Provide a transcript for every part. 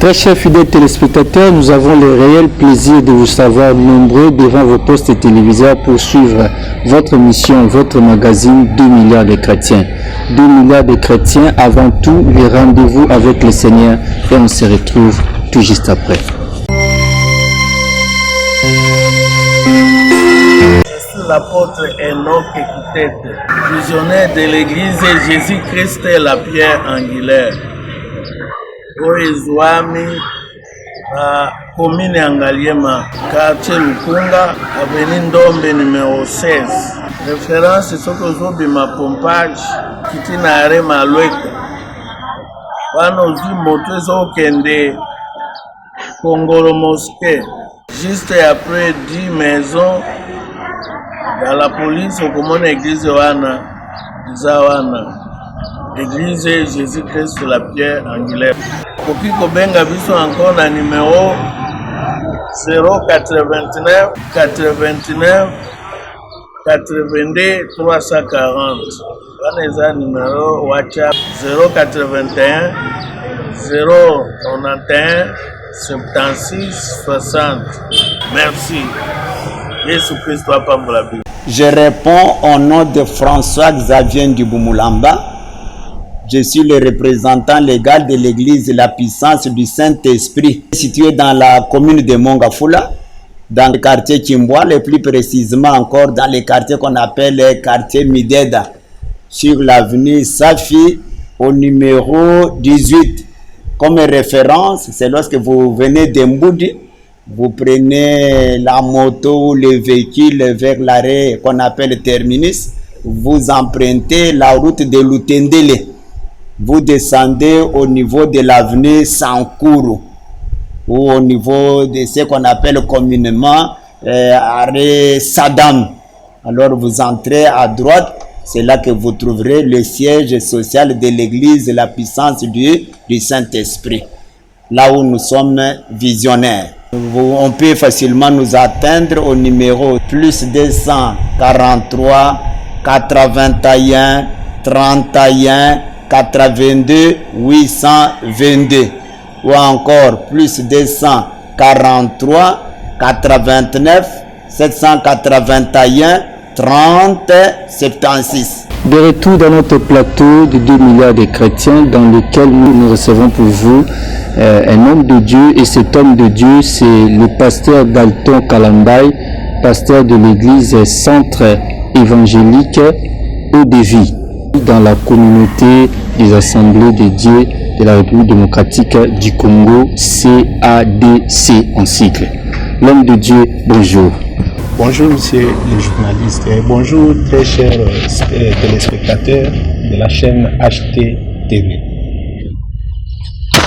Très chers fidèles téléspectateurs, nous avons le réel plaisir de vous savoir nombreux devant vos postes téléviseurs pour suivre votre émission, votre magazine 2 milliards de chrétiens. 2 milliards de chrétiens, avant tout, les rendez-vous avec le Seigneur et on se retrouve tout juste après. L'apôtre Enoch Ekitete, visionnaire de l'église Jésus-Christ et la pierre angulaire. Oizwami, commune Angaliema, quartier Lukunga, avenue Ndombe numéro 16. Référence sur le ma pompage, qui est à Rema Loïka. Wanozi moto kende Kongolo Mosquée, juste après 10 maisons. Dans la police, on commande l'église Wana, l'église Jésus-Christ sur la pierre angulaire. Kopi Kobenga biso encore na numéro 089 89 82 340. Vanessa numéro WhatsApp 081 091 76 60. Merci. Jésus-Christ va pas me la vie. Je réponds au nom de François Xavier Ndibumulamba. Je suis le représentant légal de l'église La Puissance du Saint-Esprit, située dans la commune de Mongafula, dans le quartier Kimboa, et plus précisément encore dans le quartier qu'on appelle le quartier Mideda, sur l'avenue Safi, au numéro 18. Comme référence, c'est lorsque vous venez d'Emboudi, vous prenez la moto ou le véhicule vers l'arrêt qu'on appelle terminus, vous empruntez la route de Lutendele. Vous descendez au niveau de l'avenue Sankuru ou au niveau de ce qu'on appelle communément arrêt Saddam. Alors vous entrez à droite, c'est là que vous trouverez le siège social de l'église La Puissance du Saint-Esprit, là où nous sommes visionnaires. On peut facilement nous atteindre au numéro plus 243 81 31 82 822 ou encore plus 243 89 781 30 76. De retour dans notre plateau de 2 milliards de chrétiens dans lequel nous recevons pour vous un homme de Dieu, et cet homme de Dieu c'est le pasteur Dalton Kalambay, pasteur de l'église Centre évangélique Eau-de-Vie dans la communauté des assemblées de Dieu de la République démocratique du Congo, CADC en cycle. L'homme de Dieu, bonjour. Bonjour monsieur le journaliste, et bonjour très chers téléspectateurs de la chaîne HTTV.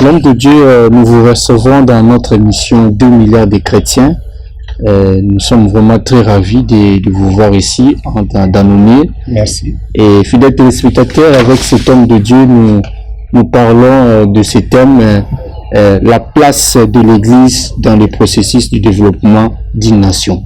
L'homme de Dieu, nous vous recevons dans notre émission 2 milliards de chrétiens. Nous sommes vraiment très ravis de vous voir ici dans nos milieux. Merci. Et fidèles téléspectateurs, avec cet homme de Dieu, nous parlons de ce thème, la place de l'Église dans le processus du développement d'une nation.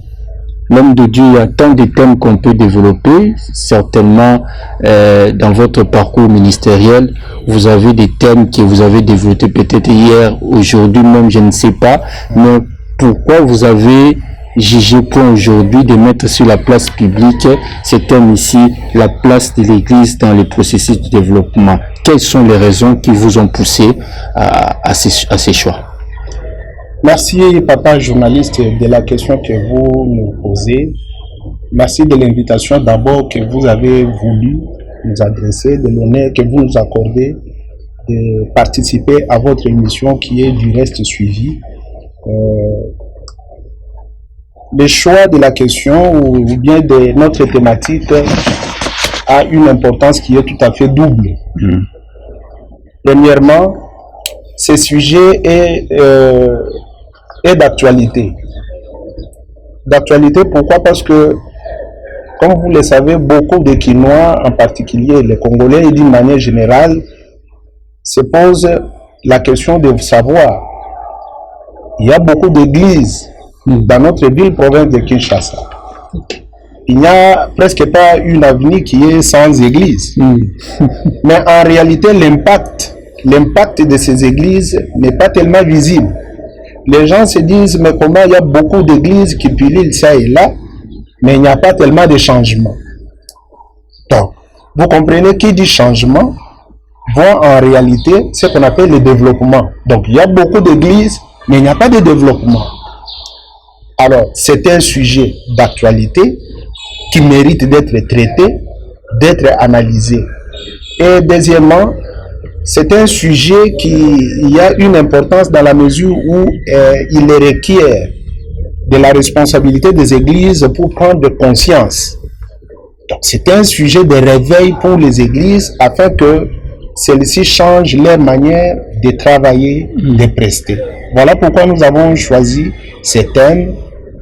L'homme de Dieu, il y a tant de thèmes qu'on peut développer. Certainement, dans votre parcours ministériel, vous avez des thèmes que vous avez développés peut-être hier, aujourd'hui même, je ne sais pas. Mais pourquoi vous avez jugé point aujourd'hui de mettre sur la place publique ce thème ici, la place de l'Église dans le processus de développement? Quelles sont les raisons qui vous ont poussé à ces choix? Merci papa journaliste de la question que vous nous posez. Merci de l'invitation d'abord que vous avez voulu nous adresser, de l'honneur que vous nous accordez de participer à votre émission qui est du reste suivie. Le choix de la question ou bien de notre thématique a une importance qui est tout à fait double. Premièrement, ce sujet est d'actualité. D'actualité, pourquoi? Parce que, comme vous le savez, beaucoup de Quinois, en particulier les Congolais et d'une manière générale, se posent la question de savoir. Il y a beaucoup d'églises dans notre ville, province de Kinshasa. Il n'y a presque pas une avenue qui est sans église. Mais en réalité, l'impact l'impact de ces églises n'est pas tellement visible. Les gens se disent, mais comment il y a beaucoup d'églises qui pilulent ça et là, mais il n'y a pas tellement de changements. Donc, vous comprenez, qui dit changement voit en réalité ce qu'on appelle le développement. Donc, il y a beaucoup d'églises, mais il n'y a pas de développement. Alors, c'est un sujet d'actualité qui mérite d'être traité, d'être analysé. Et deuxièmement, c'est un sujet qui a une importance dans la mesure où il requiert de la responsabilité des églises pour prendre conscience. Donc, c'est un sujet de réveil pour les églises afin que celles-ci changent leur manière de travailler, de prester. Voilà pourquoi nous avons choisi ce thème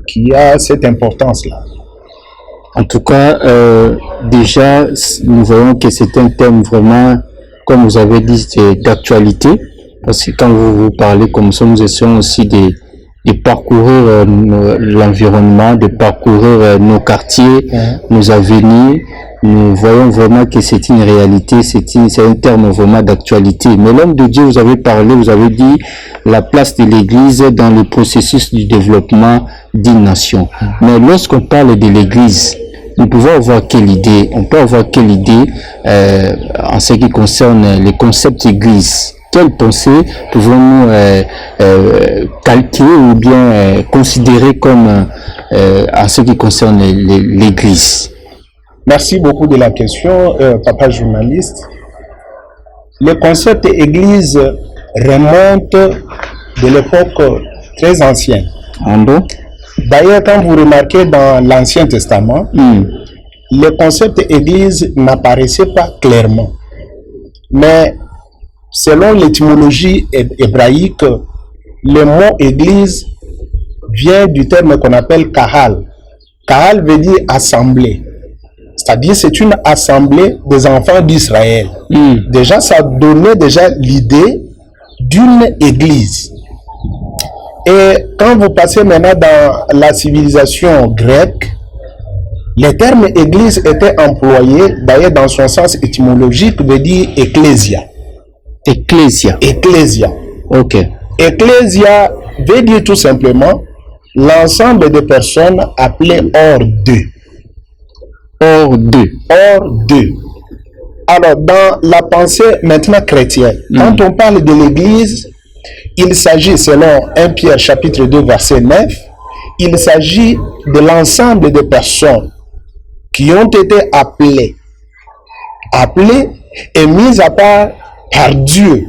qui a cette importance-là. En tout cas, déjà, nous voyons que c'est un thème vraiment, comme vous avez dit, d'actualité. Parce que quand vous parlez comme ça, nous essayons aussi de parcourir l'environnement, de parcourir nos quartiers, nos avenirs. Nous voyons vraiment que c'est une réalité, c'est un terme vraiment d'actualité. Mais l'homme de Dieu, vous avez parlé, vous avez dit la place de l'Église dans le processus du développement d'une nation. Mais lorsqu'on parle de l'Église, nous pouvons avoir quelle idée? On peut avoir quelle idée en ce qui concerne le concept Église? Quelle pensée pouvons-nous calquer ou bien considérer comme en ce qui concerne l'Église? Merci beaucoup de la question, papa journaliste. Le concept Église remonte de l'époque très ancienne. D'ailleurs, quand vous remarquez dans l'Ancien Testament, le concept Église n'apparaissait pas clairement. Mais selon l'étymologie hébraïque, le mot Église vient du terme qu'on appelle Kahal. Kahal veut dire assemblée. C'est-à-dire c'est une assemblée des enfants d'Israël. Déjà, ça donnait déjà l'idée d'une église. Et quand vous passez maintenant dans la civilisation grecque, le terme église était employé, d'ailleurs dans son sens étymologique, veut dire ecclésia. Ecclésia. Ecclésia. Ok. Ecclésia veut dire tout simplement l'ensemble des personnes appelées hors d'eux. Hors d'eux. Hors d'eux. Alors, dans la pensée maintenant chrétienne, quand on parle de l'Église, il s'agit, selon 1 Pierre chapitre 2, verset 9, il s'agit de l'ensemble des personnes qui ont été appelées et mises à part par Dieu.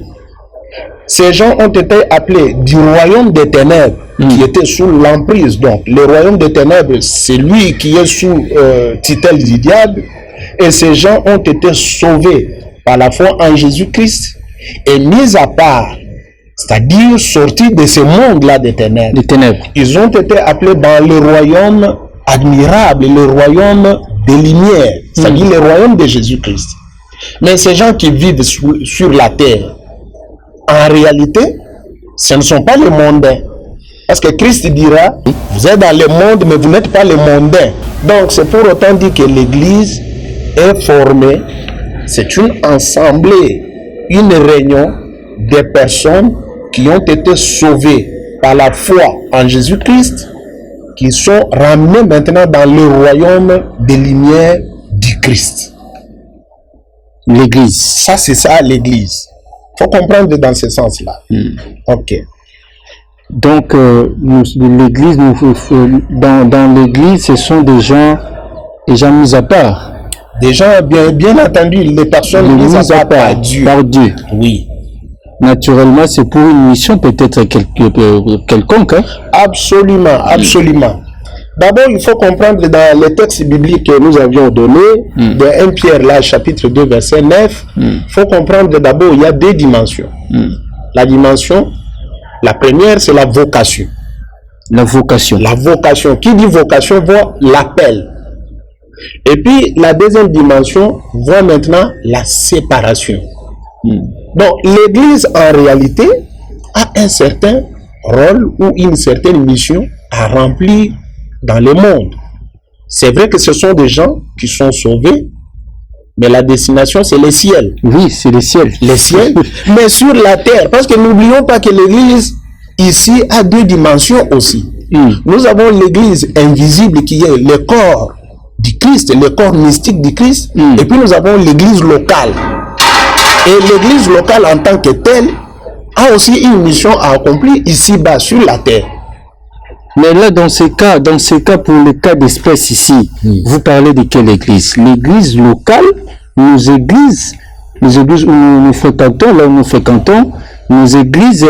Ces gens ont été appelés du royaume des ténèbres qui était sous l'emprise. Donc, le royaume des ténèbres, c'est lui qui est sous tutelle du diable. Et ces gens ont été sauvés par la foi en Jésus-Christ et mis à part, c'est-à-dire sortis de ce monde-là des ténèbres. Ils ont été appelés dans le royaume admirable, le royaume des lumières, c'est-à-dire le royaume de Jésus-Christ. Mais ces gens qui vivent sur la terre, en réalité, ce ne sont pas les mondains. Parce que Christ dira, vous êtes dans le monde, mais vous n'êtes pas les mondains. Donc, c'est pour autant dire que l'Église est formée, c'est une assemblée, une réunion des personnes qui ont été sauvées par la foi en Jésus-Christ, qui sont ramenées maintenant dans le royaume des lumières du Christ. L'Église. Ça, c'est ça, l'Église. Il faut comprendre dans ce sens-là. Ok. Donc, l'Église, dans l'Église, ce sont des gens mis à part. Des gens, bien entendu, les personnes mises à part par Dieu. Par Dieu. Oui. Naturellement, c'est pour une mission peut-être quelconque. Hein? Absolument, absolument. D'abord, il faut comprendre dans les textes bibliques que nous avions donnés, de 1 Pierre, là, chapitre 2, verset 9, il faut comprendre d'abord, il y a deux dimensions. La dimension, la première, c'est la vocation. La vocation. La vocation. Qui dit vocation voit l'appel. Et puis, la deuxième dimension voit maintenant la séparation. Donc, l'Église, en réalité, a un certain rôle ou une certaine mission à remplir dans le monde. C'est vrai que ce sont des gens qui sont sauvés, Mais la destination, c'est le ciel. Oui, c'est le ciel. Le ciel, mais sur la terre. Parce que n'oublions pas que l'église, ici, a deux dimensions aussi. Nous avons l'église invisible qui est le corps du Christ, le corps mystique du Christ. Et puis nous avons l'église locale. Et l'église locale en tant que telle a aussi une mission à accomplir ici-bas sur la terre. Mais là, dans ce cas, pour le cas d'espèce ici, vous parlez de quelle église? L'église locale, les églises où nous fréquentons, là où nous fréquentons, les églises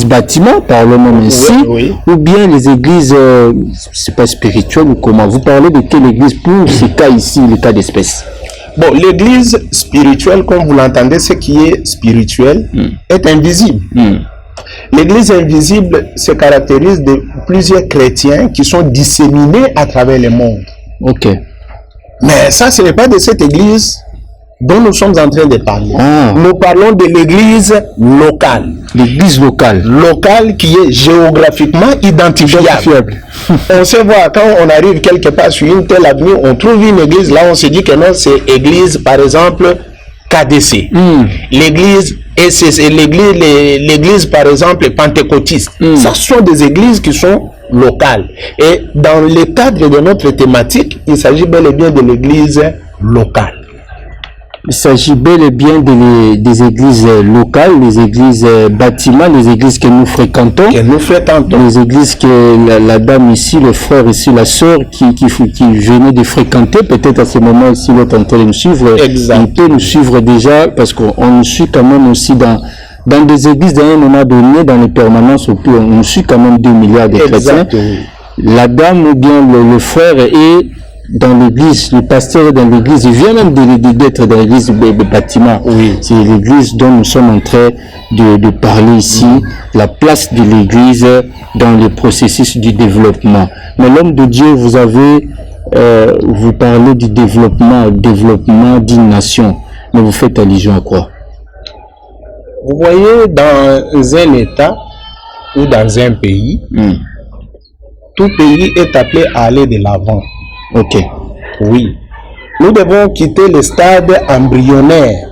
bâtiments, parlons ainsi, ou bien les églises, c'est pas spirituelles ou comment? Vous parlez de quelle église pour ce cas ici, le cas d'espèce? Bon, l'église spirituelle, comme vous l'entendez, ce qui est spirituel est invisible. L'église invisible se caractérise de plusieurs chrétiens qui sont disséminés à travers le monde. Ok. Mais ça, ce n'est pas de cette église dont nous sommes en train de parler. Nous parlons de l'église locale. L'église locale. Locale qui est géographiquement identifiable. On sait voir, quand on arrive quelque part sur une telle avenue, on trouve une église, là on se dit que non, c'est église, par exemple, KDC. L'église, et c'est l'église, par exemple, pentecôtiste. Ça sont des églises qui sont locales. Et dans le cadre de notre thématique, il s'agit bel et bien de l'église locale. Il s'agit bel et bien des églises locales, les églises bâtiments, les églises que nous fréquentons. Les églises que la dame ici, le frère ici, la sœur qui venait de fréquenter, peut-être à ce moment ici, il est en train de nous suivre. Il peut nous suivre déjà parce qu'on nous suit quand même aussi dans des églises d'un moment donné, dans les permanences, on nous suit quand même 2 milliards de chrétiens. La dame ou bien le frère est dans l'église, le pasteur est dans l'église, il vient même d'être dans l'église de bâtiment. C'est l'église dont nous sommes en train de parler ici, la place de l'église dans le processus du développement. Mais l'homme de Dieu, vous parlez du développement d'une nation, mais vous faites allusion à quoi? Vous voyez, dans un État ou dans un pays, tout pays est appelé à aller de l'avant. Ok. Oui. Nous devons quitter le stade embryonnaire,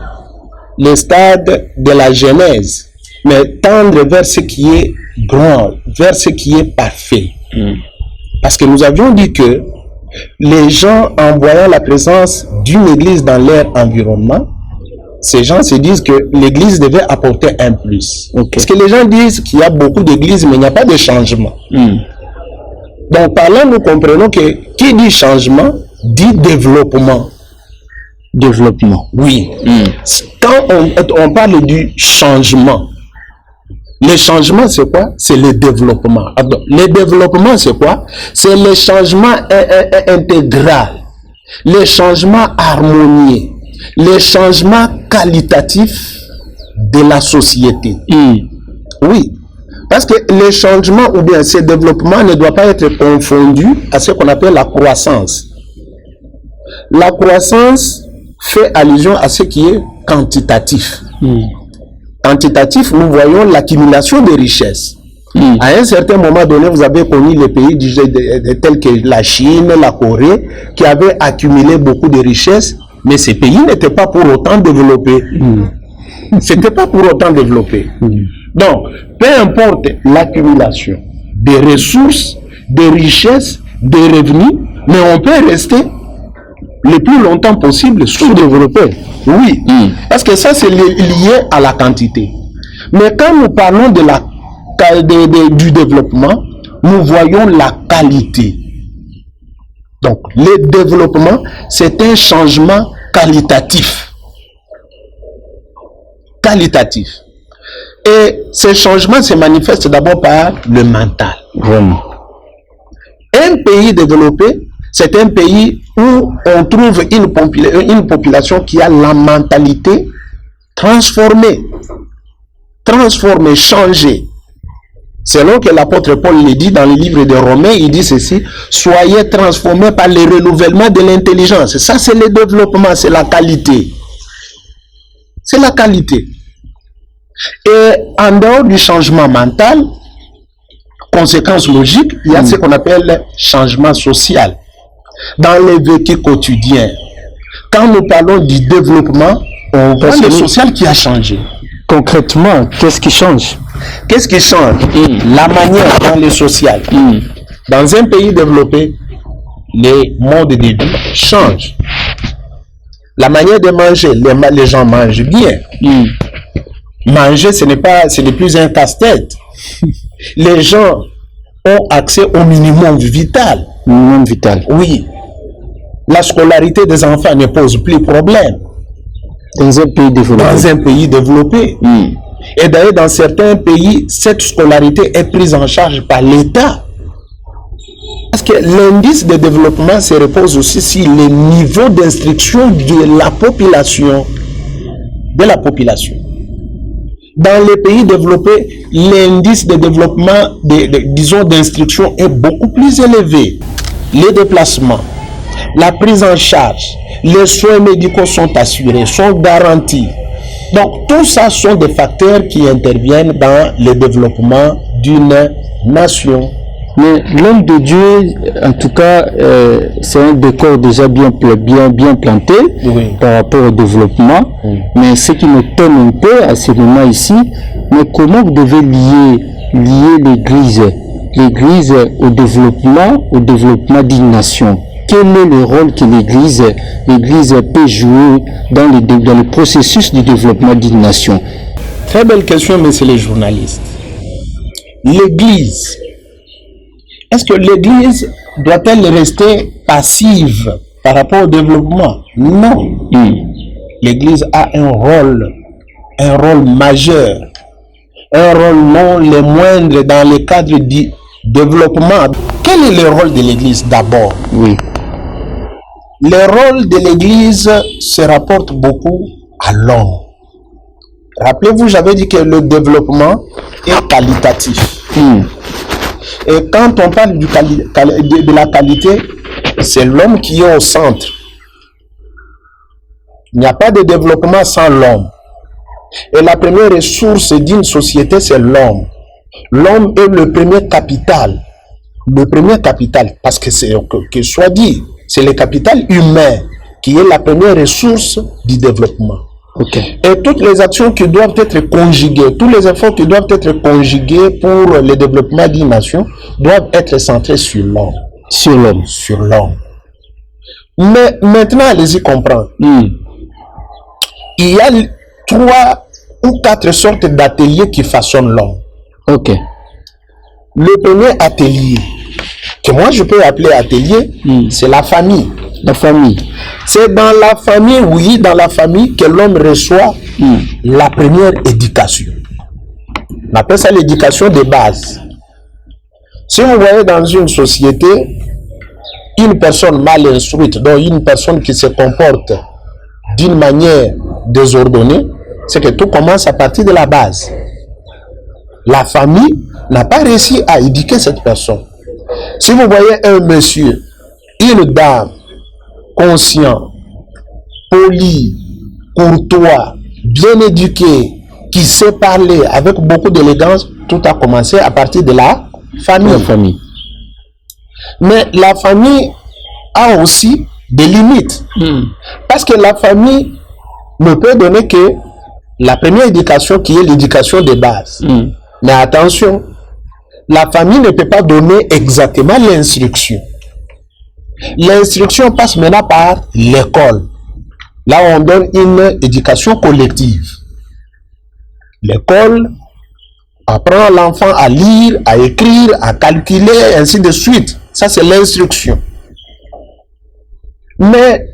le stade de la genèse, mais tendre vers ce qui est grand, vers ce qui est parfait. Parce que nous avions dit que les gens, en voyant la présence d'une église dans leur environnement, ces gens se disent que l'église devait apporter un plus. Parce que les gens disent qu'il y a beaucoup d'églises, mais il n'y a pas de changement. Donc, par là, nous comprenons que qui dit changement, dit développement. Développement. Oui. Quand on parle du changement, le changement, c'est quoi? C'est le développement. Le développement, c'est quoi? C'est le changement intégral, le changement harmonieux, le changement qualitatif de la société. Oui. Parce que le changement ou bien ce développement ne doit pas être confondu à ce qu'on appelle la croissance. La croissance fait allusion à ce qui est quantitatif. Quantitatif, nous voyons l'accumulation de richesses. À un certain moment donné, vous avez connu les pays tels que la Chine, la Corée, qui avaient accumulé beaucoup de richesses, mais ces pays n'étaient pas pour autant développés. C'était pas pour autant développé. Donc, peu importe l'accumulation des ressources, des richesses, des revenus, mais on peut rester le plus longtemps possible sous-développé. Oui, parce que ça c'est lié à la quantité. Mais quand nous parlons du développement, nous voyons la qualité. Donc, le développement, c'est un changement qualitatif. Et ce changement se manifeste d'abord par le mental. Un pays développé, c'est un pays où on trouve une population qui a la mentalité transformée, changée. Selon que l'apôtre Paul le dit dans le livre de Romains, il dit ceci: soyez transformés par le renouvellement de l'intelligence. Ça, c'est le développement, c'est la qualité. C'est la qualité. Et en dehors du changement mental, conséquence logique, il y a ce qu'on appelle changement social. dans les vécus quotidiens. Quand nous parlons du développement, on voit le social qui a changé. Concrètement, qu'est-ce qui change? Qu'est-ce qui change? La manière dans le social. Dans un pays développé, les modes de vie changent. La manière de manger, les gens mangent bien. Manger, ce n'est plus un casse-tête. Les gens ont accès au minimum vital. Minimum vital. Oui. La scolarité des enfants ne pose plus problème. Dans un pays développé. Dans un pays développé. Et d'ailleurs, dans certains pays, cette scolarité est prise en charge par l'État. Parce que l'indice de développement se repose aussi sur le niveau d'instruction de la population. Dans les pays développés, l'indice de développement, disons, d'instruction est beaucoup plus élevé. Les déplacements, la prise en charge, les soins médicaux sont assurés, sont garantis. Donc, tout ça sont des facteurs qui interviennent dans le développement d'une nation. Mais l'homme de Dieu, en tout cas, c'est un décor déjà bien planté par rapport au développement. Mais ce qui me donne un peu à ce moment ici, mais comment vous devez lier l'Église au développement d'une nation? Quel est le rôle que l'Église peut jouer dans le processus du développement d'une nation? Très belle question, messieurs les journalistes. L'Église, est-ce que l'Église doit-elle rester passive par rapport au développement? Non. L'Église a un rôle majeur, un rôle non le moindre dans le cadre du développement. Quel est le rôle de l'Église d'abord? Oui. Le rôle de l'Église se rapporte beaucoup à l'homme. Rappelez-vous, j'avais dit que le développement est qualitatif. Et quand on parle de la qualité, c'est l'homme qui est au centre. Il n'y a pas de développement sans l'homme. Et la première ressource d'une société, c'est l'homme. L'homme est le premier capital. Le premier capital, parce que c'est que soit dit, c'est le capital humain qui est la première ressource du développement. Et toutes les actions qui doivent être conjuguées, tous les efforts qui doivent être conjugués pour le développement d'une nation doivent être centrés sur l'homme. Sur l'homme. Mais maintenant, allez-y comprendre. Il y a 3 ou 4 sortes d'ateliers qui façonnent l'homme. Le premier atelier, que moi je peux appeler atelier, c'est la famille. La famille. C'est dans la famille, oui, dans la famille que l'homme reçoit la première éducation. On appelle ça l'éducation de base. Si vous voyez dans une société une personne mal instruite, donc une personne qui se comporte d'une manière désordonnée, c'est que tout commence à partir de la base. La famille n'a pas réussi à éduquer cette personne. Si vous voyez un monsieur, une dame, conscient, poli, courtois, bien éduqué, qui sait parler avec beaucoup d'élégance, tout a commencé à partir de la famille. Mais la famille a aussi des limites. Parce que la famille ne peut donner que la première éducation qui est l'éducation de base. Mais attention, la famille ne peut pas donner exactement l'instruction. L'instruction passe maintenant par l'école. Là, on donne une éducation collective. L'école apprend l'enfant à lire, à écrire, à calculer, ainsi de suite. Ça, c'est l'instruction. Mais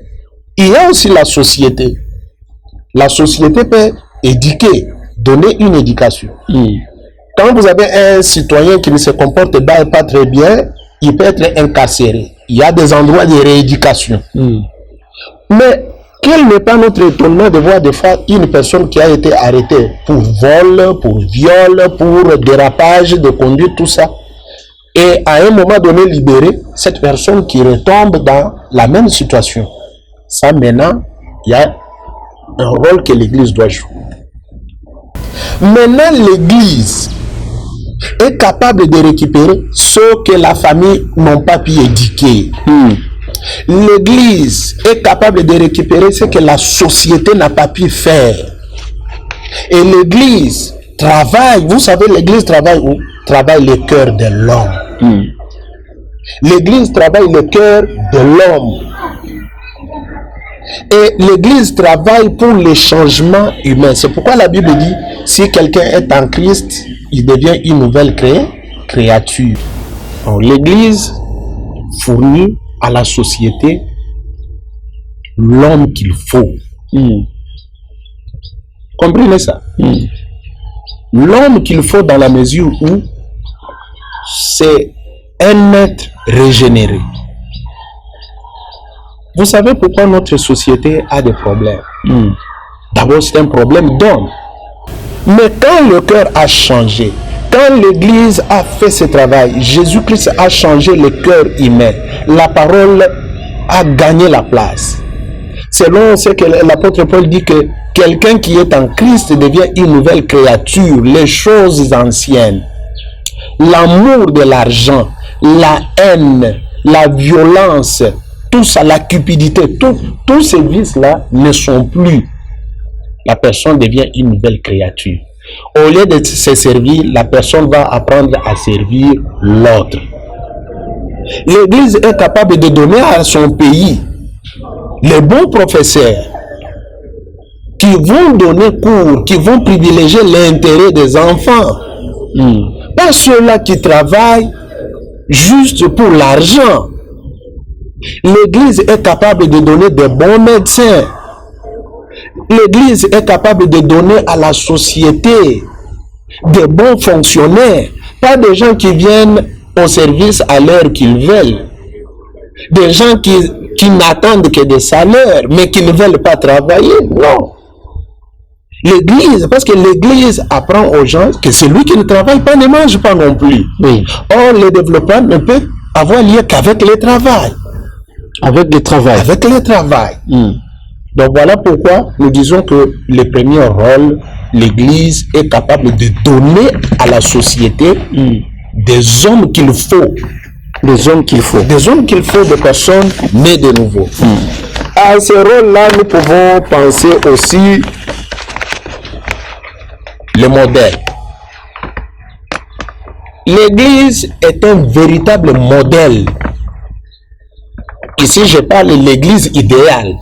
il y a aussi la société. La société peut éduquer, donner une éducation. Quand vous avez un citoyen qui ne se comporte pas très bien, il peut être incarcéré. Il y a des endroits de rééducation. Mais quel n'est pas notre étonnement de voir des fois une personne qui a été arrêtée pour vol, pour viol, pour dérapage de conduite, tout ça. Et à un moment donné libérée, cette personne qui retombe dans la même situation. Ça maintenant, il y a un rôle que l'Église doit jouer. Maintenant, l'Église est capable de récupérer ce que la famille n'a pas pu éduquer. L'Église est capable de récupérer ce que la société n'a pas pu faire. Et l'Église travaille, vous savez, l'Église travaille où? Travaille le cœur de l'homme. L'Église travaille le cœur de l'homme. Et l'Église travaille pour les changements humains. C'est pourquoi la Bible dit, si quelqu'un est en Christ, il devient une nouvelle créature. Donc, l'Église fournit à la société l'homme qu'il faut. Comprenez ça? L'homme qu'il faut dans la mesure où c'est un être régénéré. Vous savez pourquoi notre société a des problèmes? D'abord, c'est un problème d'homme. Mais quand le cœur a changé, quand l'Église a fait ce travail, Jésus-Christ a changé le cœur humain. La parole a gagné la place. Selon ce que l'apôtre Paul dit, que quelqu'un qui est en Christ devient une nouvelle créature. Les choses anciennes, l'amour de l'argent, la haine, la violence, tout ça, la cupidité, tous ces vices-là ne sont plus. La personne devient une nouvelle créature. Au lieu de se servir, la personne va apprendre à servir l'autre. L'Église est capable de donner à son pays les bons professeurs qui vont donner cours, qui vont privilégier l'intérêt des enfants. Pas ceux-là qui travaillent juste pour l'argent. L'Église est capable de donner des bons médecins. L'Église est capable de donner à la société des bons fonctionnaires. Pas des gens qui viennent au service à l'heure qu'ils veulent. Des gens qui n'attendent que des salaires, mais qui ne veulent pas travailler. Non. L'Église, parce que l'Église apprend aux gens que celui qui ne travaille pas ne mange pas non plus. Or, le développement ne peut avoir lieu qu'avec le travail. Avec le travail. Avec le travail. Donc voilà pourquoi nous disons que le premier rôle, l'Église est capable de donner à la société des hommes qu'il faut. Des hommes qu'il faut. Des hommes qu'il faut, des personnes nées de nouveau. À ce rôle-là, nous pouvons penser aussi le modèle. L'Église est un véritable modèle. Ici, je parle de l'Église idéale.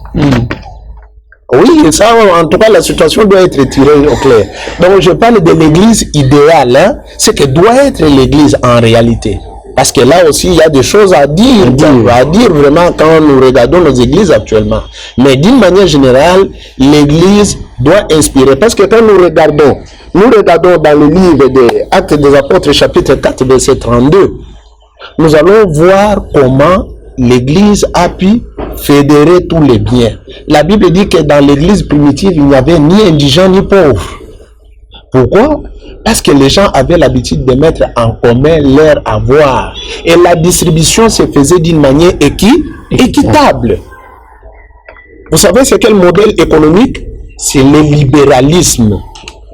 Oui, ça, en tout cas, la situation doit être tirée au clair. Donc, je parle de l'Église idéale, ce que doit être l'Église en réalité. Parce que là aussi, il y a des choses à dire vraiment quand nous regardons nos églises actuellement. Mais d'une manière générale, l'Église doit inspirer. Parce que quand nous regardons dans le livre des Actes des Apôtres, chapitre 4, verset 32, nous allons voir comment l'Église a pu fédérer tous les biens. La Bible dit que dans l'Église primitive, il n'y avait ni indigents ni pauvres. Pourquoi? Parce que les gens avaient l'habitude de mettre en commun leur avoir. Et la distribution se faisait d'une manière équitable. Vous savez c'est quel modèle économique? C'est le libéralisme.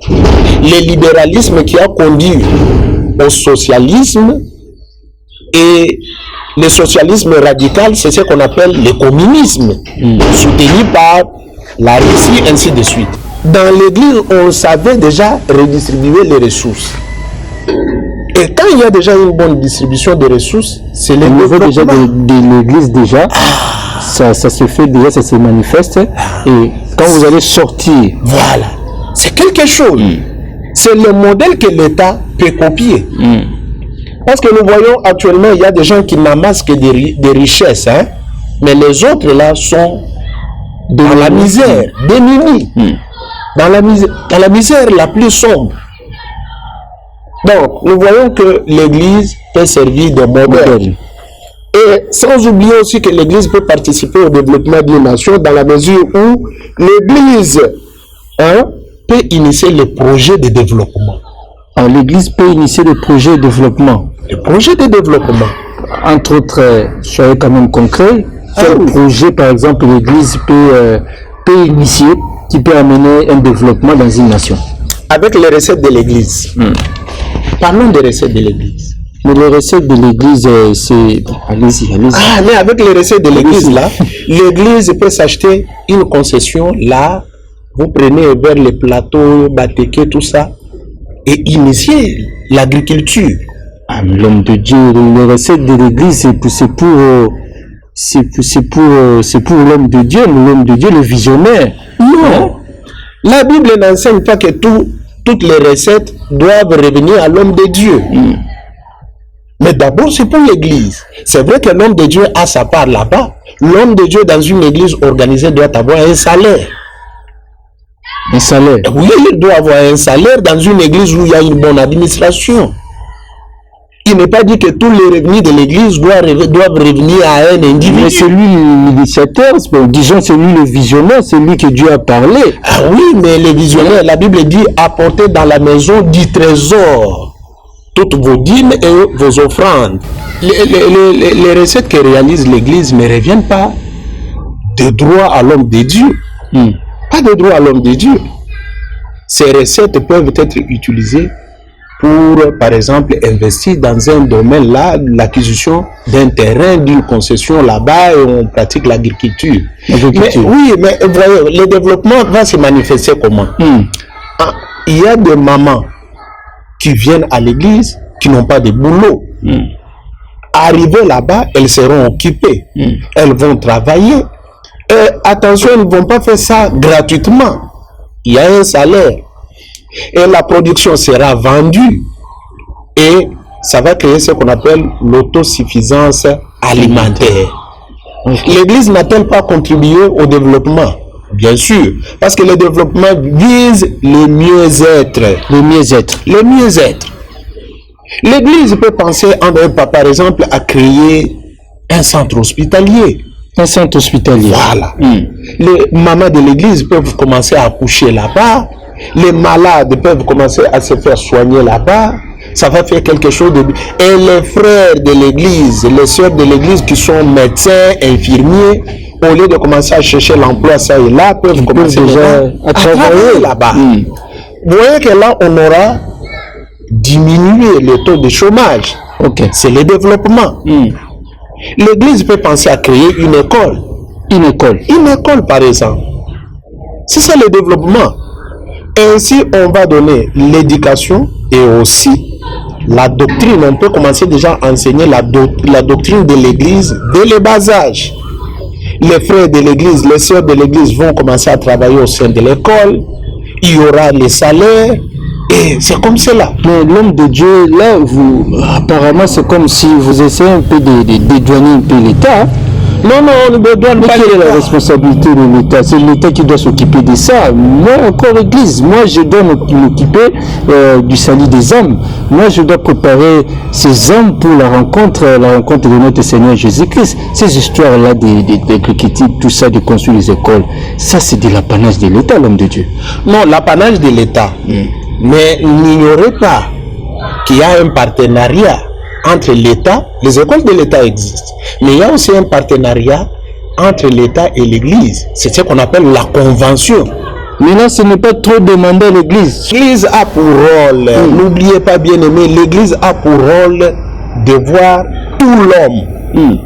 Le libéralisme qui a conduit au socialisme. Et le socialisme radical, c'est ce qu'on appelle le communisme, soutenu par la Russie, ainsi de suite. Dans l'Église, on savait déjà redistribuer les ressources. Et quand il y a déjà une bonne distribution des ressources, c'est le niveau déjà de l'Église déjà. Ça se fait déjà, ça se manifeste. Et quand vous allez sortir, voilà, c'est quelque chose. C'est le modèle que l'État peut copier. Parce que nous voyons actuellement, il y a des gens qui n'amassent que des richesses, mais les autres là sont dans la misère, démunis, dans la misère la plus sombre. Donc, nous voyons que l'Église peut servir de modèle. Et sans oublier aussi que l'Église peut participer au développement d'une nation dans la mesure où l'Église peut initier les projets de développement. L'Église peut initier des projets de développement. Les projets de développement. Entre autres, soyez quand même concret. Quel projet, par exemple, l'Église peut initier, qui peut amener un développement dans une nation? Avec les recettes de l'Église. Parlons des recettes de l'Église. Mais les recettes de l'église, c'est... Allez-y, allez-y. Ah, mais avec les recettes de l'église, là, l'église peut s'acheter une concession, là, vous prenez vers les plateaux, Bateke, tout ça, et initier l'agriculture. Ah, mais l'homme de Dieu, les recettes de l'église, c'est pour l'homme de Dieu, le visionnaire. Non. La Bible n'enseigne pas que toutes les recettes doivent revenir à l'homme de Dieu. Mais d'abord, c'est pour l'église. C'est vrai que l'homme de Dieu a sa part là-bas. L'homme de Dieu dans une église organisée doit avoir un salaire. Un salaire? Oui, il doit avoir un salaire dans une église où il y a une bonne administration. Il n'est pas dit que tous les revenus de l'église doivent revenir à un individu. Mais c'est lui l'initiateur, disons c'est lui le visionnaire, c'est lui que Dieu a parlé. Ah oui, mais le visionnaire, la Bible dit apportez dans la maison du trésor toutes vos dîmes et vos offrandes. Les recettes que réalise l'église ne reviennent pas de droit à l'homme de Dieu. Pas de droit à l'homme de Dieu. Ces recettes peuvent être utilisées pour, par exemple, investir dans un domaine là, l'acquisition d'un terrain, d'une concession là-bas, et on pratique l'agriculture. Oui, mais voyez, le développement va se manifester comment? Il y a des mamans qui viennent à l'église, qui n'ont pas de boulot. Arrivées là-bas, elles seront occupées. Elles vont travailler. Et attention, elles ne vont pas faire ça gratuitement. Il y a un salaire. Et la production sera vendue. Et ça va créer ce qu'on appelle l'autosuffisance alimentaire. L'église n'a-t-elle pas contribué au développement? Bien sûr, parce que le développement vise le mieux-être. Le mieux-être. Le mieux-être. L'église peut penser, par exemple, à créer un centre hospitalier. Un centre hospitalier. Voilà. Les mamans de l'église peuvent commencer à accoucher là-bas. Les malades peuvent commencer à se faire soigner là-bas. Ça va faire quelque chose de... Et les frères de l'église, les sœurs de l'église qui sont médecins, infirmiers, au lieu de commencer à chercher l'emploi ça et là, peuvent commencer déjà à travailler là-bas. Vous voyez que là, on aura diminué le taux de chômage. C'est le développement. L'église peut penser à créer une école. Une école. Une école, par exemple. C'est ça le développement. Ainsi, on va donner l'éducation et aussi la doctrine. On peut commencer déjà à enseigner la doctrine de l'église dès le bas âge. Les frères de l'église, les sœurs de l'église vont commencer à travailler au sein de l'école. Il y aura les salaires. Et c'est comme cela. Mais l'homme de Dieu, là, apparemment, c'est comme si vous essayez un peu de dédouaner un peu l'État. Non, on ne dédouane pas. Quelle est la responsabilité de l'État? C'est l'État qui doit s'occuper de ça. Moi, encore Église, moi, je dois m'occuper du salut des âmes. Moi, je dois préparer ces âmes pour la rencontre de notre Seigneur Jésus-Christ. Ces histoires-là d'agriculture, tout ça, de construire les écoles, ça, c'est de l'apanage de l'État, l'homme de Dieu. Non, l'apanage de l'État. Mais n'ignorez pas qu'il y a un partenariat entre l'État, les écoles de l'État existent, mais il y a aussi un partenariat entre l'État et l'Église. C'est ce qu'on appelle la convention. Mais là, ce n'est pas trop demandé à l'Église. L'Église a pour rôle, n'oubliez pas bien aimé, l'Église a pour rôle de voir tout l'homme.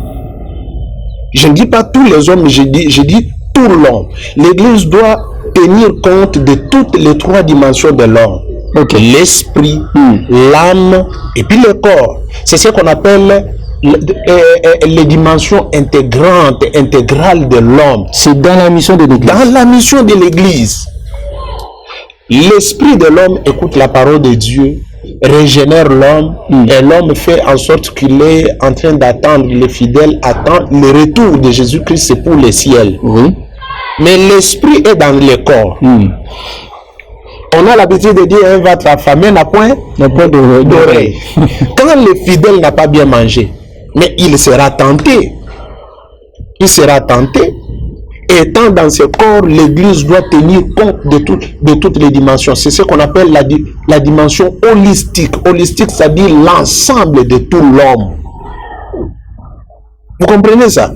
Je ne dis pas tous les hommes, mais je dis tout l'homme. L'Église doit tenir compte de toutes les trois dimensions de l'homme. L'esprit, l'âme et puis le corps. C'est ce qu'on appelle les dimensions intégrales de l'homme. C'est dans la mission de l'Église. Dans la mission de l'Église. L'esprit de l'homme écoute la parole de Dieu, régénère l'homme, et l'homme fait en sorte qu'il est en train d'attendre, les fidèles attendent le retour de Jésus-Christ, c'est pour le ciel. Mais l'esprit est dans le corps. On a l'habitude de dire un ventre affamé n'a point d'oreille. Quand le fidèle n'a pas bien mangé, mais il sera tenté. Il sera tenté. Étant dans ce corps, l'Église doit tenir compte de toutes les dimensions. C'est ce qu'on appelle la dimension holistique. Holistique, c'est-à-dire l'ensemble de tout l'homme. Vous comprenez ça?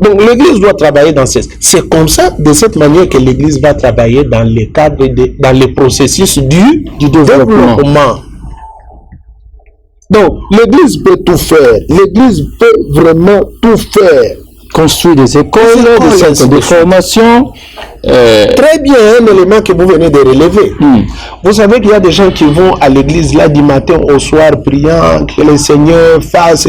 Donc l'Église doit travailler dans c'est comme ça, de cette manière que l'Église va travailler dans le cadre dans le processus du développement. Donc, l'Église peut tout faire. L'Église peut vraiment tout faire. Construire des écoles, des centres de formation. Très bien, un élément que vous venez de relever. Vous savez qu'il y a des gens qui vont à l'église là du matin au soir priant que le Seigneur fasse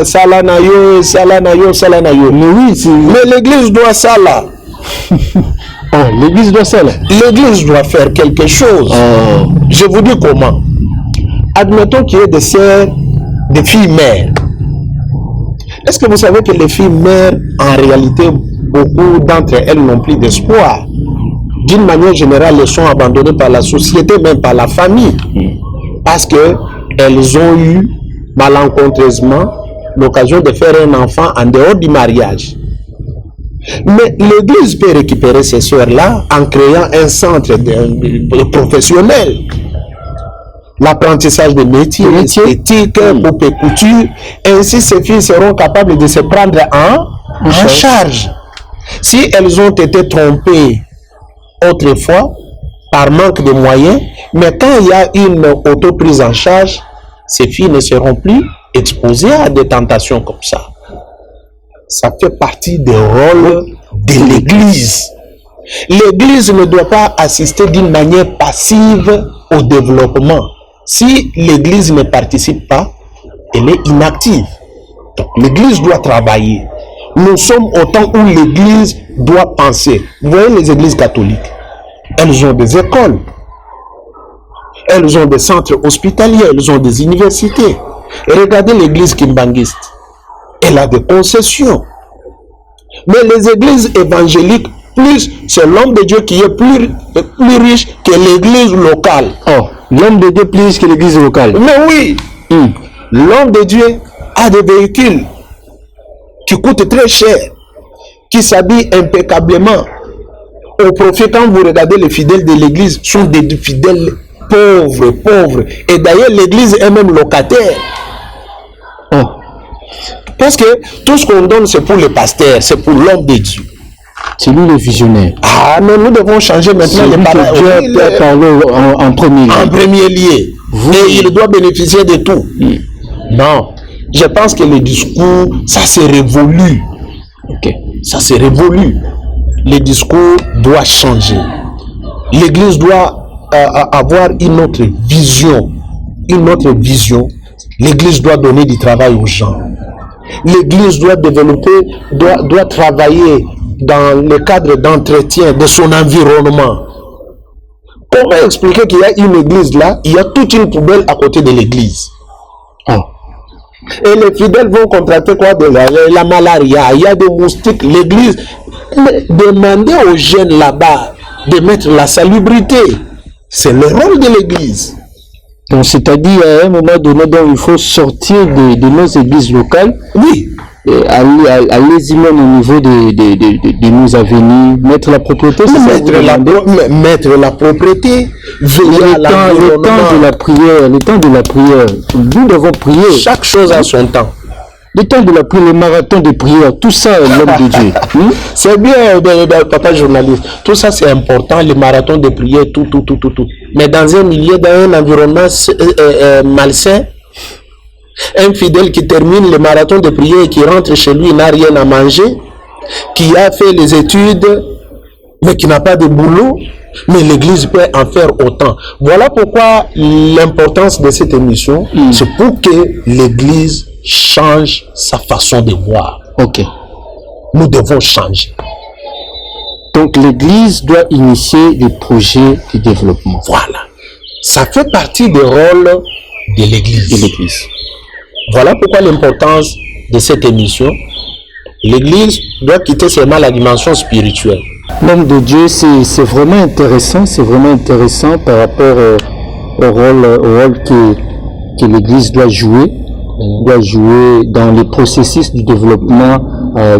salanayo, salanayo, salanayo. Mais oui, mais l'église doit ça là. Oh, l'église doit ça là. L'église doit faire quelque chose. Oh. Je vous dis comment. Admettons qu'il y ait des sœurs, des filles mères. Est-ce que vous savez que les filles mères, en réalité, beaucoup d'entre elles n'ont plus d'espoir. D'une manière générale, elles sont abandonnées par la société, même par la famille. Parce qu'elles ont eu malencontreusement l'occasion de faire un enfant en dehors du mariage. Mais l'Église peut récupérer ces sœurs-là en créant un centre de professionnel. L'apprentissage des métiers, esthétique, coupe et couture. Ainsi, ces filles seront capables de se prendre en charge. Si elles ont été trompées autrefois par manque de moyens, mais quand il y a une auto-prise en charge, ces filles ne seront plus exposées à des tentations comme ça. Ça fait partie des rôles de l'Église. L'Église ne doit pas assister d'une manière passive au développement. Si l'Église ne participe pas, elle est inactive. Donc l'Église doit travailler. Nous sommes au temps où l'Église doit penser. Vous voyez les églises catholiques, elles ont des écoles, elles ont des centres hospitaliers, elles ont des universités. Et regardez l'église kimbangiste, elle a des concessions. Mais les églises évangéliques, plus c'est l'homme de Dieu qui est plus riche que l'église locale. Oh, l'homme de Dieu plus que l'église locale. Mais oui, l'homme de Dieu a des véhicules qui coûtent très cher, qui s'habillent impeccablement. Au profit, quand vous regardez les fidèles de l'église, sont des fidèles pauvres. Et d'ailleurs, l'église est même locataire. Oh. Parce que tout ce qu'on donne, c'est pour le pasteur, c'est pour l'homme de Dieu. C'est lui le visionnaire. Ah, mais nous devons changer maintenant les paroles. Dieu peut parler en premier lieu. En premier lieu. Et il doit bénéficier de tout. Non. Je pense que le discours, ça s'est révolu. Ok. Ça s'est révolu. Le discours doit changer. L'Église doit avoir une autre vision. Une autre vision. L'Église doit donner du travail aux gens. L'Église doit développer, doit travailler dans le cadre d'entretien de son environnement. Comment expliquer qu'il y a une église là, il y a toute une poubelle à côté de l'église? Oh. Et les fidèles vont contracter quoi? De la malaria, il y a des moustiques. L'église, demandez aux jeunes là-bas de mettre la salubrité. C'est le rôle de l'église. Donc, c'est-à-dire, à un moment donné, donc, il faut sortir de nos églises locales. Oui. Et aller-y même au niveau de nos avenirs, mettre la propriété, mettre la propriété, veiller à le temps de la prière, nous devons prier. Chaque chose a son temps. Le temps de la prière, le marathon de prière, tout ça, l'homme de Dieu. C'est bien, papa journaliste. Tout ça, c'est important, le marathon de prière, tout. Mais dans un milieu, dans un environnement malsain, un fidèle qui termine le marathon de prière et qui rentre chez lui, n'a rien à manger, qui a fait les études, mais qui n'a pas de boulot, mais l'église peut en faire autant. Voilà pourquoi l'importance de cette émission, c'est pour que l'église change sa façon de voir. Ok. Nous devons changer. Donc l'église doit initier des projets de développement. Voilà. Ça fait partie des rôles de l'église. Voilà pourquoi l'importance de cette émission. L'église doit quitter seulement la dimension spirituelle. L'homme de Dieu, c'est vraiment intéressant par rapport au rôle que l'église doit jouer dans le processus du développement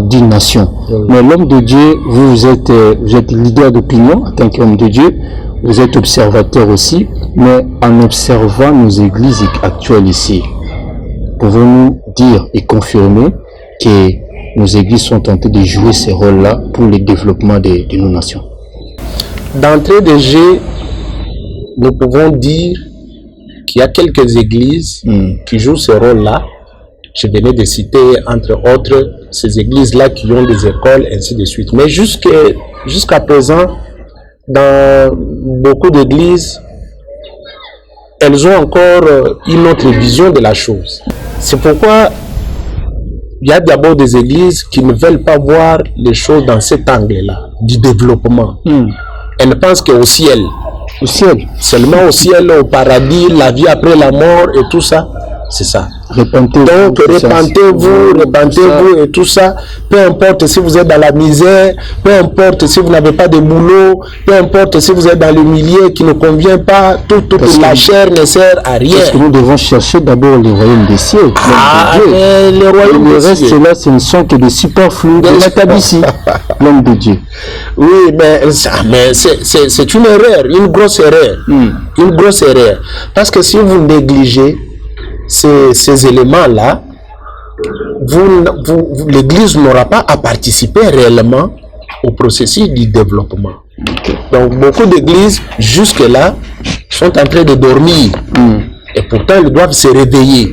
d'une nation. Mais l'homme de Dieu, vous êtes leader d'opinion en tant qu'homme de Dieu, vous êtes observateur aussi, mais en observant nos églises actuelles ici, pouvons-nous dire et confirmer que nos églises sont tentées de jouer ces rôles-là pour le développement de nos nations? D'entrée de jeu, nous pouvons dire qu'il y a quelques églises qui jouent ce rôle-là. Je venais de citer, entre autres, ces églises-là qui ont des écoles, ainsi de suite. Mais jusqu'à présent, dans beaucoup d'églises, elles ont encore une autre vision de la chose. C'est pourquoi il y a d'abord des églises qui ne veulent pas voir les choses dans cet angle-là, du développement. Elles pensent qu'au ciel, seulement au ciel, au paradis, la vie après la mort et tout ça, c'est ça. Donc repentez-vous et tout ça. Peu importe si vous êtes dans la misère, peu importe si vous n'avez pas de boulot, peu importe si vous êtes dans le milieu qui ne convient pas, toute la chair ne sert à rien. Parce que nous devons chercher d'abord le royaume des cieux. Le royaume des cieux. Le reste là, ce ne sont que des superflus de l'Atabici, l'homme de Dieu. Oui, mais c'est une erreur, une grosse erreur. Une grosse erreur. Parce que si vous négligez ces éléments-là, l'Église n'aura pas à participer réellement au processus du développement. Donc beaucoup d'églises, jusque-là, sont en train de dormir. Et pourtant, elles doivent se réveiller,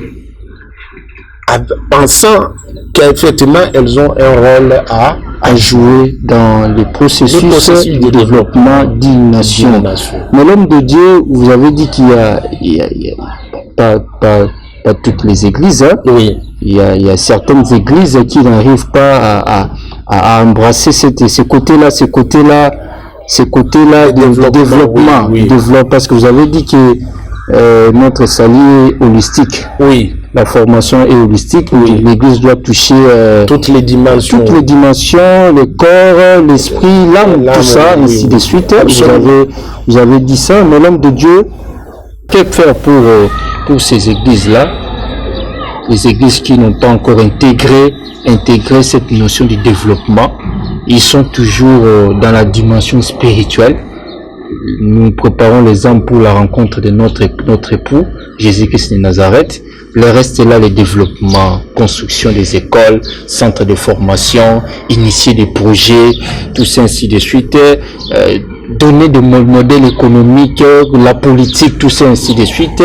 pensant qu'effectivement, elles ont un rôle à jouer dans le processus de développement d'une nation. Mais l'homme de Dieu, vous avez dit qu'il y a pas toutes les églises. Hein? Oui. Il y a certaines églises qui n'arrivent pas à embrasser ce côté-là de développement. Oui. Parce que vous avez dit que notre salut est holistique. Oui. La formation est holistique. Oui. L'église doit toucher toutes les dimensions. Le corps, l'esprit, l'âme, tout ça, ainsi de suite. Vous avez dit ça, mais l'homme de Dieu, que faire pour ces églises-là, les églises qui n'ont pas encore intégré cette notion de développement? Ils sont toujours dans la dimension spirituelle. Nous préparons les âmes pour la rencontre de notre époux, Jésus-Christ de Nazareth. Le reste est là, le développement, construction des écoles, centres de formation, initier des projets, tout ça ainsi de suite, donner des modèles économiques, la politique, tout ça ainsi de suite.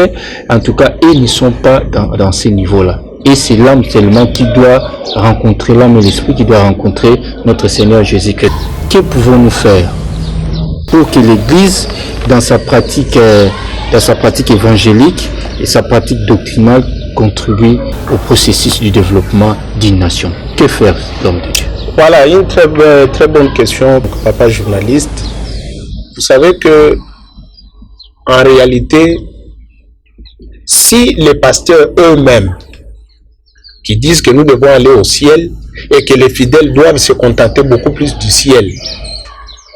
En tout cas, ils ne sont pas dans ces niveaux-là. Et c'est l'âme seulement qui doit rencontrer, l'âme et l'esprit qui doit rencontrer notre Seigneur Jésus-Christ. Que pouvons-nous faire pour que l'Église, dans sa pratique évangélique et sa pratique doctrinale, contribue au processus du développement d'une nation? Que faire, l'homme de Dieu? Voilà, une très bonne question, papa journaliste. Vous savez que, en réalité, si les pasteurs eux-mêmes, qui disent que nous devons aller au ciel et que les fidèles doivent se contenter beaucoup plus du ciel,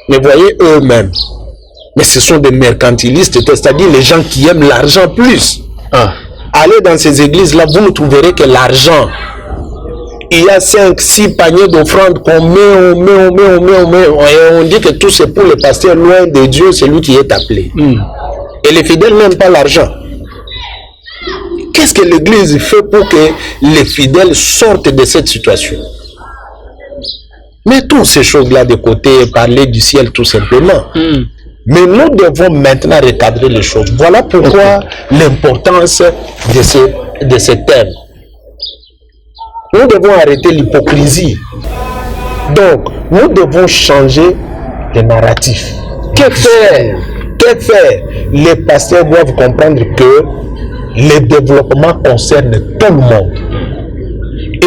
mais voyez eux-mêmes, mais ce sont des mercantilistes, c'est-à-dire les gens qui aiment l'argent plus. Allez dans ces églises-là, vous ne trouverez que l'argent. Il y a 5-6 paniers d'offrandes qu'on met, et on dit que tout c'est pour les pasteurs, loin de Dieu, c'est lui qui est appelé. Et les fidèles n'aiment pas l'argent. Qu'est-ce que l'Église fait pour que les fidèles sortent de cette situation? Mettons ces choses-là de côté et parler du ciel tout simplement. Mais nous devons maintenant recadrer les choses. Voilà pourquoi l'importance de ce thème. Nous devons arrêter l'hypocrisie. Donc, nous devons changer le narratif. Que faire? Les pasteurs doivent comprendre que le développement concerne tout le monde.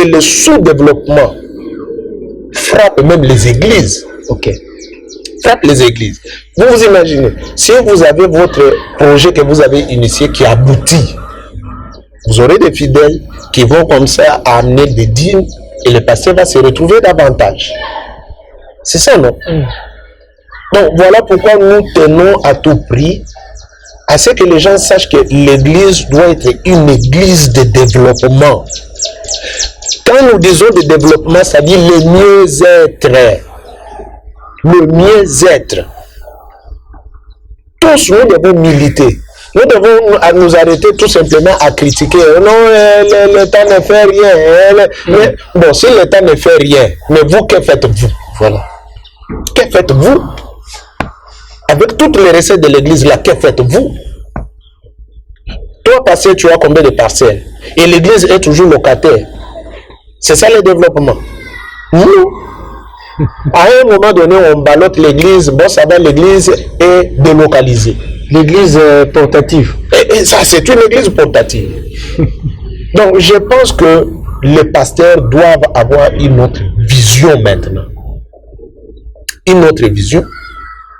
Et le sous-développement frappe même les églises. Frappe les églises. Vous vous imaginez, si vous avez votre projet que vous avez initié qui aboutit, vous aurez des fidèles qui vont comme ça amener des dîmes et le pasteur va se retrouver davantage. C'est ça, non? Donc voilà pourquoi nous tenons à tout prix à ce que les gens sachent que l'église doit être une église de développement. Quand nous disons de développement, ça dit le mieux-être. Le mieux-être. Tous nous devons militer. Nous devons nous arrêter tout simplement à critiquer. Non, l'État ne fait rien. Mais, bon, si l'État ne fait rien, mais vous, que faites-vous? Voilà. Que faites-vous? Avec toutes les recettes de l'église là, que faites-vous? Toi, pasteur, tu as combien de parcelles? Et l'église est toujours locataire. C'est ça le développement. Nous, à un moment donné, on ballotte l'église, bon, ça va, l'église est délocalisée. L'église portative. Et ça, c'est une église portative. Donc, je pense que les pasteurs doivent avoir une autre vision maintenant. Une autre vision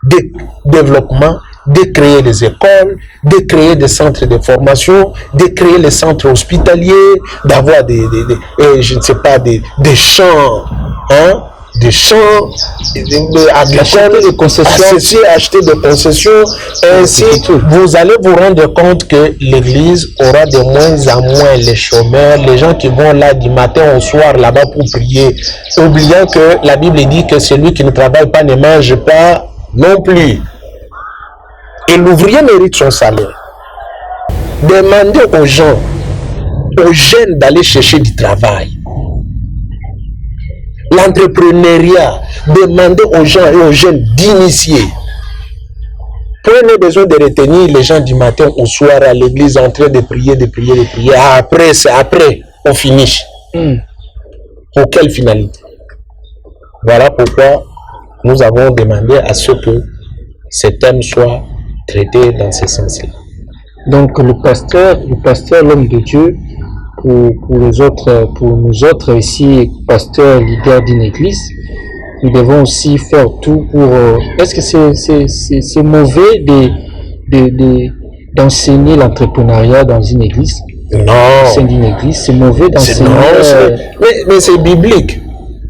de développement, de créer des écoles, de créer des centres de formation, de créer les centres hospitaliers, d'avoir je ne sais pas, des champs, hein, des champs agricoles, des concessions, acheter des concessions. Ainsi, vous allez vous rendre compte que l'église aura de moins en moins les chômeurs, les gens qui vont là du matin au soir là-bas pour prier, oubliant que la Bible dit que celui qui ne travaille pas ne mange pas non plus. Et l'ouvrier mérite son salaire. Demandez aux gens, aux jeunes d'aller chercher du travail. L'entrepreneuriat, demandez aux gens et aux jeunes d'initier. Prenez besoin de retenir les gens du matin au soir à l'église en train de prier, de prier, de prier. Après, c'est après, on finit. Pour quelle finalité? Voilà pourquoi nous avons demandé à ce que ce thème soit traité dans ce sens-là. Donc le pasteur, l'homme de Dieu, pour nous autres ici, pasteurs, leaders d'une église, nous devons aussi faire tout pour... Est-ce que c'est mauvais d'enseigner l'entrepreneuriat dans une église? Non. C'est une église, c'est mauvais d'enseigner... Mais c'est biblique.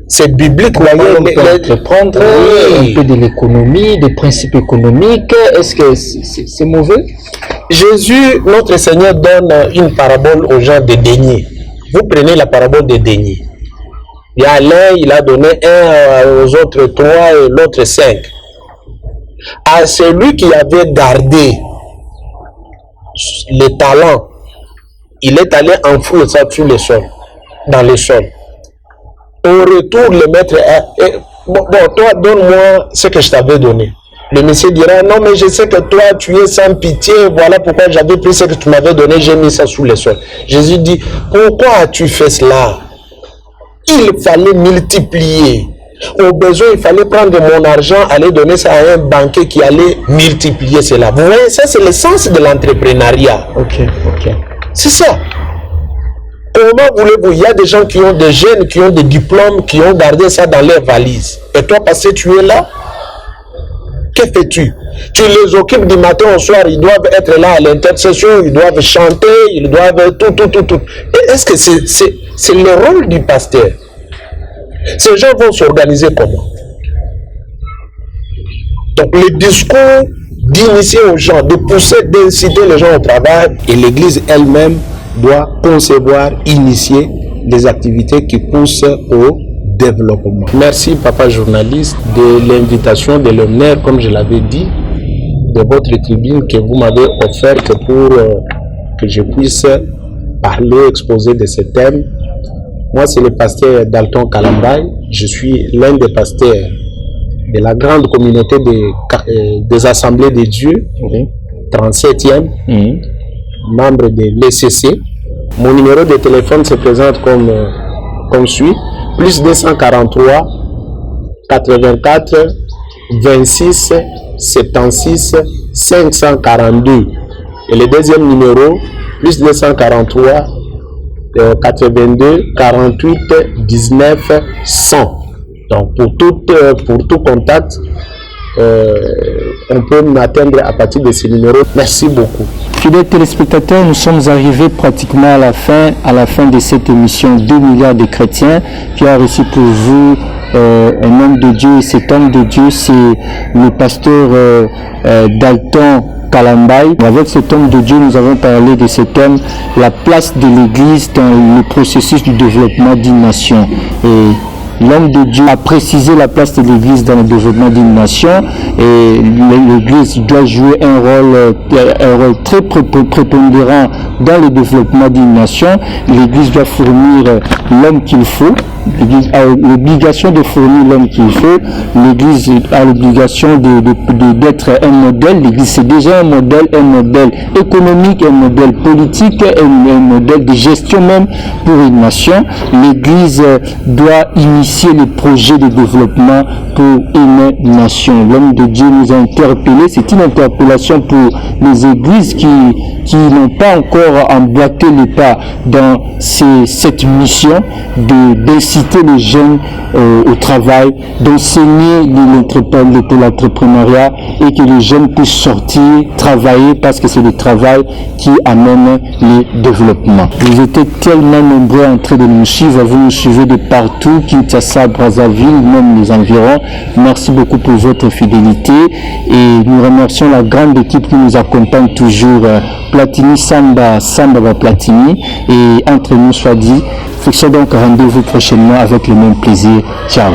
C'est biblique. On peut entreprendre un peu de l'économie, des principes économiques. Est-ce que c'est mauvais? Jésus, notre Seigneur, donne une parabole aux gens des deniers. Vous prenez la parabole des deniers. Il y a l'un, il a donné un, aux autres 3 et l'autre 5. À celui qui avait gardé les talents, il est allé enfouir ça sur le sol, dans le sol. Au retour, le maître bon, toi, donne-moi ce que je t'avais donné. Le monsieur dira, non, mais je sais que toi, tu es sans pitié, voilà pourquoi j'avais pris ce que tu m'avais donné, j'ai mis ça sous le sol. Jésus dit, pourquoi as-tu fait cela? Il fallait multiplier. Au besoin, il fallait prendre mon argent, aller donner ça à un banquier qui allait multiplier cela. Vous voyez, ça, c'est le sens de l'entrepreneuriat. Ok. C'est ça. Comment voulez-vous? Il y a des gens qui ont des jeunes, qui ont des diplômes, qui ont gardé ça dans leurs valises. Et toi, parce que tu es là, que fais-tu? Tu les occupes du matin au soir, ils doivent être là à l'intercession, ils doivent chanter, ils doivent tout. Et est-ce que c'est le rôle du pasteur? Ces gens vont s'organiser comment? Donc le discours d'initier aux gens, de pousser, d'inciter les gens au travail, et l'Église elle-même doit concevoir, initier des activités qui poussent au développement. Merci, papa journaliste, de l'invitation, de l'honneur, comme je l'avais dit, de votre tribune que vous m'avez offerte pour que je puisse parler, exposer de ce thème. Moi, c'est le pasteur Dalton Kalambay. Je suis l'un des pasteurs de la grande communauté des Assemblées de Dieu, 37e, membre de l'ECC. Mon numéro de téléphone se présente comme suit, plus 243 84 26 76 542. Et le deuxième numéro, plus 243 82 48 19 100. Donc pour tout contact, on peut m'atteindre à partir de ces numéros. Merci beaucoup. Fidèles téléspectateurs, nous sommes arrivés pratiquement à la fin de cette émission 2 milliards de chrétiens, qui a reçu pour vous un homme de Dieu. Et cet homme de Dieu, c'est le pasteur Dalton Kalambay. Avec cet homme de Dieu, nous avons parlé de ce thème, la place de l'Église dans le processus du développement d'une nation. Et L'homme de Dieu a précisé la place de l'Église dans le développement d'une nation et l'Église doit jouer un rôle très prépondérant dans le développement d'une nation. L'Église doit fournir l'homme qu'il faut. L'Église a l'obligation de fournir l'homme qu'il faut. L'Église a l'obligation d'être un modèle. L'Église c'est déjà un modèle économique, un modèle politique, un modèle de gestion même pour une nation. L'Église doit initier les projets de développement pour une nation. L'homme de Dieu nous a interpellés. C'est une interpellation pour les églises qui n'ont pas encore emboîté le pas dans cette mission d'inciter les jeunes au travail, d'enseigner l'entrepreneuriat et que les jeunes puissent sortir, travailler parce que c'est le travail qui amène le développement. Vous êtes tellement nombreux en train de nous suivre, vous nous suivez de partout, Kinshasa, Brazzaville, même les environs. Merci beaucoup pour votre fidélité et nous remercions la grande équipe qui nous accompagne toujours, Platini Samba va Platini, et entre nous soit dit, fixons donc rendez-vous prochainement avec le même plaisir. Ciao.